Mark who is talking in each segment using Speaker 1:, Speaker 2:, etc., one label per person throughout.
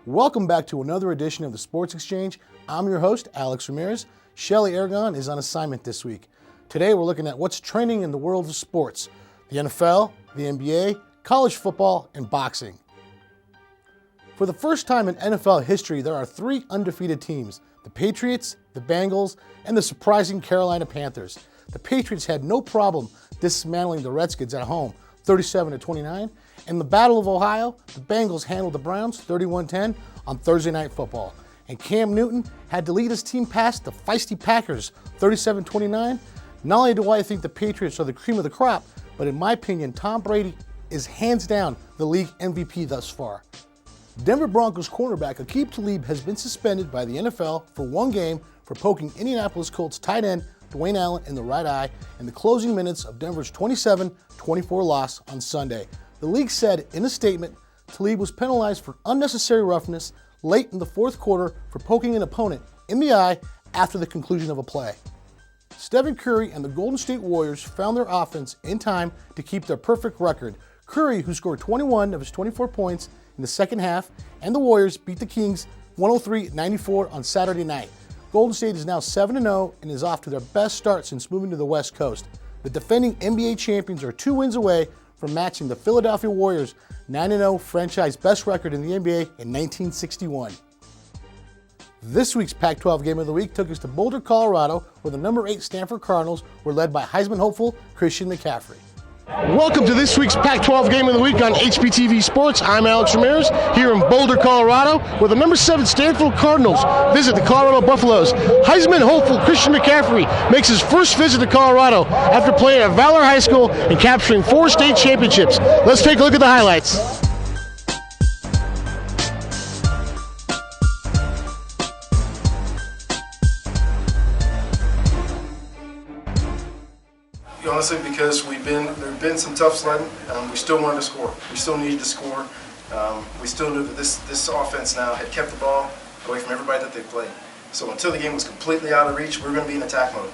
Speaker 1: Welcome back to another edition of the Sports Exchange. I'm your host, Alex Ramirez. Shelly Aragon is on assignment this week. Today we're looking at what's trending in the world of sports: the NFL, the NBA, college football, and boxing. For the first time in NFL history, there are 3 undefeated teams: the Patriots, the Bengals, and the surprising Carolina Panthers. The Patriots had no problem dismantling the Redskins at home, 37-29. In the Battle of Ohio, the Bengals handled the Browns 31-10 on Thursday Night Football. And Cam Newton had to lead his team past the feisty Packers 37-29. Not only do I think the Patriots are the cream of the crop, but in my opinion, Tom Brady is hands down the league MVP thus far. Denver Broncos cornerback Aqib Talib has been suspended by the NFL for 1 game for poking Indianapolis Colts tight end Dwayne Allen in the right eye in the closing minutes of Denver's 27-24 loss on Sunday. The league said in a statement, Talib was penalized for unnecessary roughness late in the fourth quarter for poking an opponent in the eye after the conclusion of a play. Stephen Curry and the Golden State Warriors found their offense in time to keep their perfect record. Curry, who scored 21 of his 24 points in the second half, and the Warriors beat the Kings 103-94 on Saturday night. Golden State is now 7-0 and is off to their best start since moving to the West Coast. The defending NBA champions are 2 wins away from matching the Philadelphia Warriors' 9-0 franchise best record in the NBA in 1961. This week's Pac-12 Game of the Week took us to Boulder, Colorado, where the number 8 Stanford Cardinals were led by Heisman hopeful Christian McCaffrey. Welcome to this week's Pac-12 Game of the Week on HBTV Sports. I'm Alex Ramirez here in Boulder, Colorado, where the number 7 Stanford Cardinals visit the Colorado Buffaloes. Heisman hopeful Christian McCaffrey makes his first visit to Colorado after playing at Valor High School and capturing 4 state championships. Let's take a look at the highlights.
Speaker 2: Honestly, because there have been some tough sledding, we still wanted to score. We still needed to score. We still knew that this offense now had kept the ball away from everybody that they played. So until the game was completely out of reach, we were going to be in attack mode.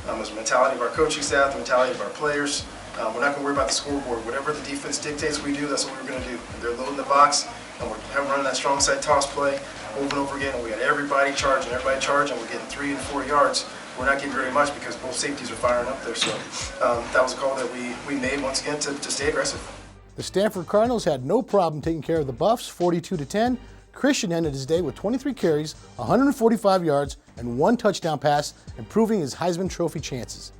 Speaker 2: It was the mentality of our coaching staff, the mentality of our players. We're not going to worry about the scoreboard. Whatever the defense dictates we do, that's what we're going to do. And they're loading the box, and we're running that strong side toss play over and over again. And we got everybody charging, we're getting 3 and 4 yards. We're not getting very much because both safeties are firing up there. So that was a call that we made once again to stay aggressive.
Speaker 1: The Stanford Cardinals had no problem taking care of the Buffs 42-10. Christian ended his day with 23 carries, 145 yards, and 1 touchdown pass, improving his Heisman Trophy chances.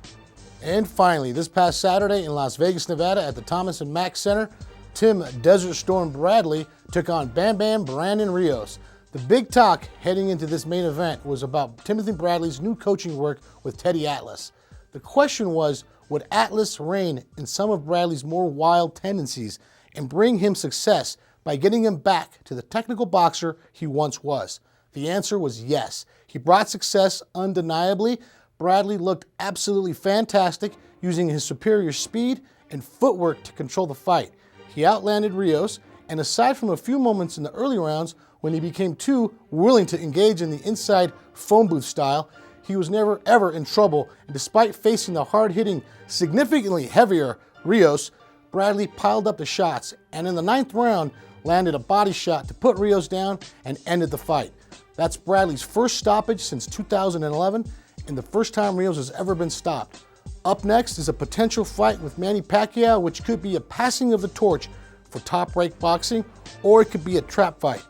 Speaker 1: And finally, this past Saturday in Las Vegas, Nevada at the Thomas & Mack Center, Tim Desert Storm Bradley took on Bam Bam Brandon Rios. The big talk heading into this main event was about Timothy Bradley's new coaching work with Teddy Atlas. The question was, would Atlas rein in some of Bradley's more wild tendencies and bring him success by getting him back to the technical boxer he once was? The answer was yes. He brought success undeniably. Bradley looked absolutely fantastic, using his superior speed and footwork to control the fight. He outlanded Rios, and aside from a few moments in the early rounds when he became too willing to engage in the inside phone booth style, he was never ever in trouble. And despite facing the hard-hitting, significantly heavier Rios, Bradley piled up the shots, and in the 9th round landed a body shot to put Rios down and ended the fight. That's Bradley's first stoppage since 2011, and the first time Rios has ever been stopped. Up next is a potential fight with Manny Pacquiao, which could be a passing of the torch for top-ranked boxing, or it could be a trap fight.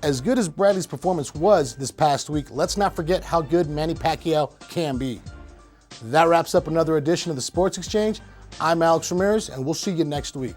Speaker 1: As good as Bradley's performance was this past week, let's not forget how good Manny Pacquiao can be. That wraps up another edition of the Sports Exchange. I'm Alex Ramirez, and we'll see you next week.